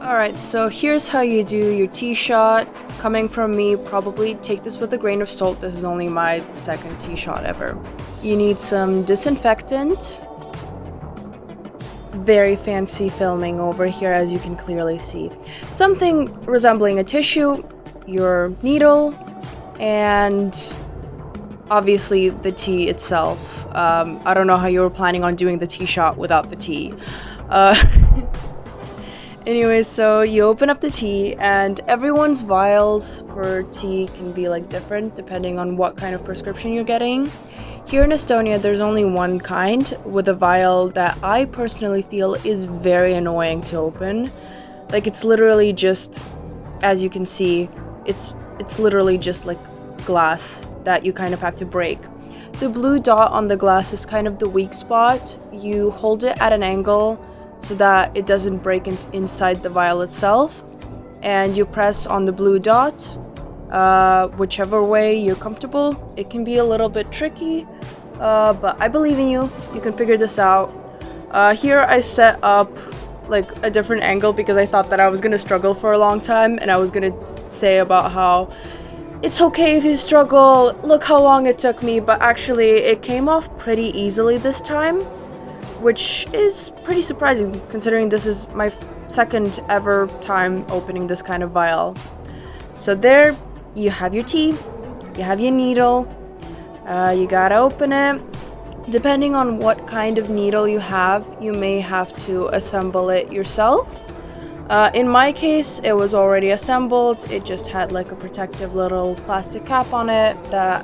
Alright, so here's how you do your tea shot. Coming from me, probably take this with a grain of salt. This is only my second tea shot ever. You need some disinfectant. Very fancy filming over here, as you can clearly see. Something resembling a tissue, your needle, and obviously the tea itself. I don't know how you were planning on doing the tea shot without the tea. Anyway, so you open up the tea, and everyone's vials for tea can be like different depending on what kind of prescription you're getting. Here in Estonia, there's only one kind with a vial that I personally feel is very annoying to open. Like, it's literally just, as you can see, it's literally just like glass that you kind of have to break. The blue dot on the glass is kind of the weak spot. You hold it at an angle so that it doesn't break inside the vial itself, and you press on the blue dot whichever way you're comfortable. It can be a little bit tricky, but I believe in you. You can figure this out. Here I set up like a different angle because I thought that I was gonna struggle for a long time, and I was gonna say about how it's okay if you struggle, look how long it took me, but actually it came off pretty easily this time, which is pretty surprising considering this is my second ever time opening this kind of vial. So there you have your tea, you have your needle, you gotta open it. Depending on what kind of needle you have, you may have to assemble it yourself. In my case, it was already assembled. It just had like a protective little plastic cap on it that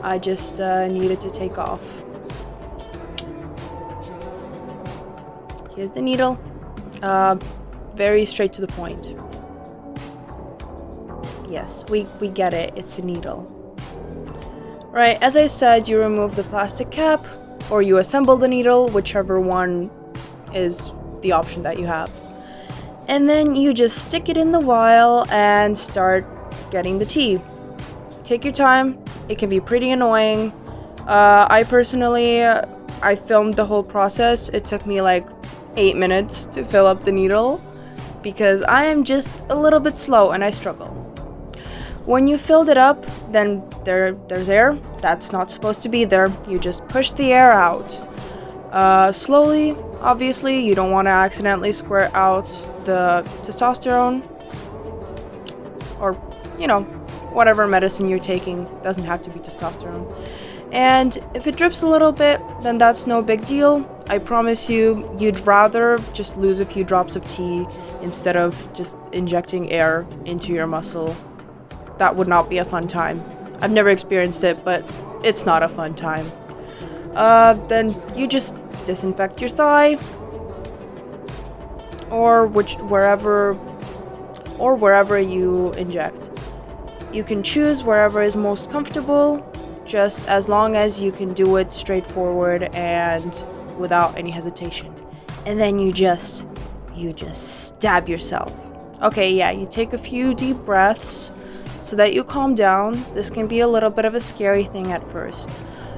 I just needed to take off. Here's the needle. Very straight to the point. Yes, we get it. It's a needle. Right, as I said, you remove the plastic cap, or you assemble the needle, whichever one is the option that you have. And then you just stick it in the vial and start getting the tea. Take your time. It can be pretty annoying. I personally, I filmed the whole process. It took me like 8 minutes to fill up the needle because I am just a little bit slow and I struggle. When you filled it up, then there's air that's not supposed to be there. You just push the air out. Slowly, obviously, you don't want to accidentally squirt out the testosterone, or, you know, whatever medicine you're taking. Doesn't have to be testosterone. And if it drips a little bit, then that's no big deal. I promise you, you'd rather just lose a few drops of tea instead of just injecting air into your muscle. That would not be a fun time. I've never experienced it, but it's not a fun time. Then you just disinfect your thigh, or wherever you inject. You can choose wherever is most comfortable, just as long as you can do it straightforward and without any hesitation. And then you just stab yourself. Okay, yeah, you take a few deep breaths so that you calm down. This can be a little bit of a scary thing at first.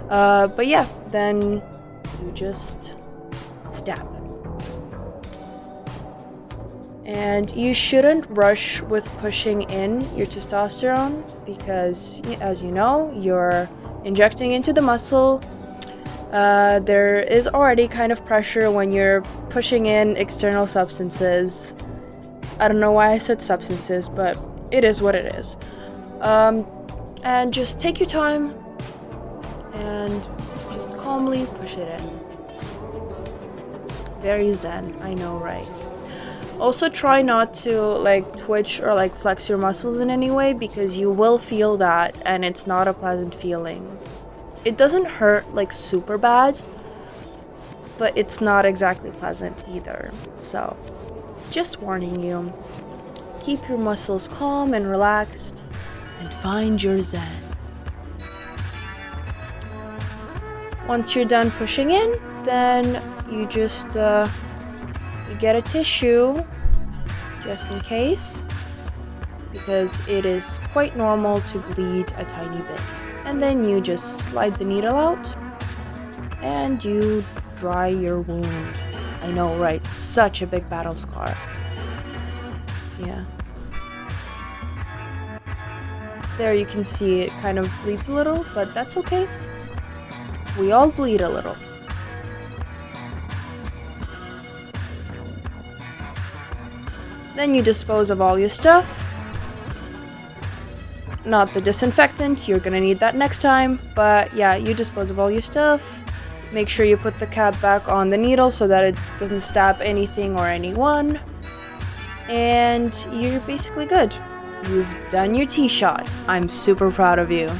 But yeah, then you just stab. And you shouldn't rush with pushing in your testosterone because, as you know, you're injecting into the muscle. There is already kind of pressure when you're pushing in external substances. I don't know why I said substances, but it is what it is. And just take your time and just calmly push it in. Very zen, I know, right? Also, try not to like twitch or like flex your muscles in any way because you will feel that and it's not a pleasant feeling. It doesn't hurt like super bad, but it's not exactly pleasant either. So, just warning you. Keep your muscles calm and relaxed and find your zen. Once you're done pushing in, then you just you get a tissue just in case, because it is quite normal to bleed a tiny bit. And then you just slide the needle out and you dry your wound. I know, right? Such a big battle scar. Yeah. There you can see it kind of bleeds a little, but that's okay. We all bleed a little. Then you dispose of all your stuff. Not the disinfectant, you're gonna need that next time, but yeah, you dispose of all your stuff. Make sure you put the cap back on the needle so that it doesn't stab anything or anyone. And you're basically good. You've done your T-shot. I'm super proud of you.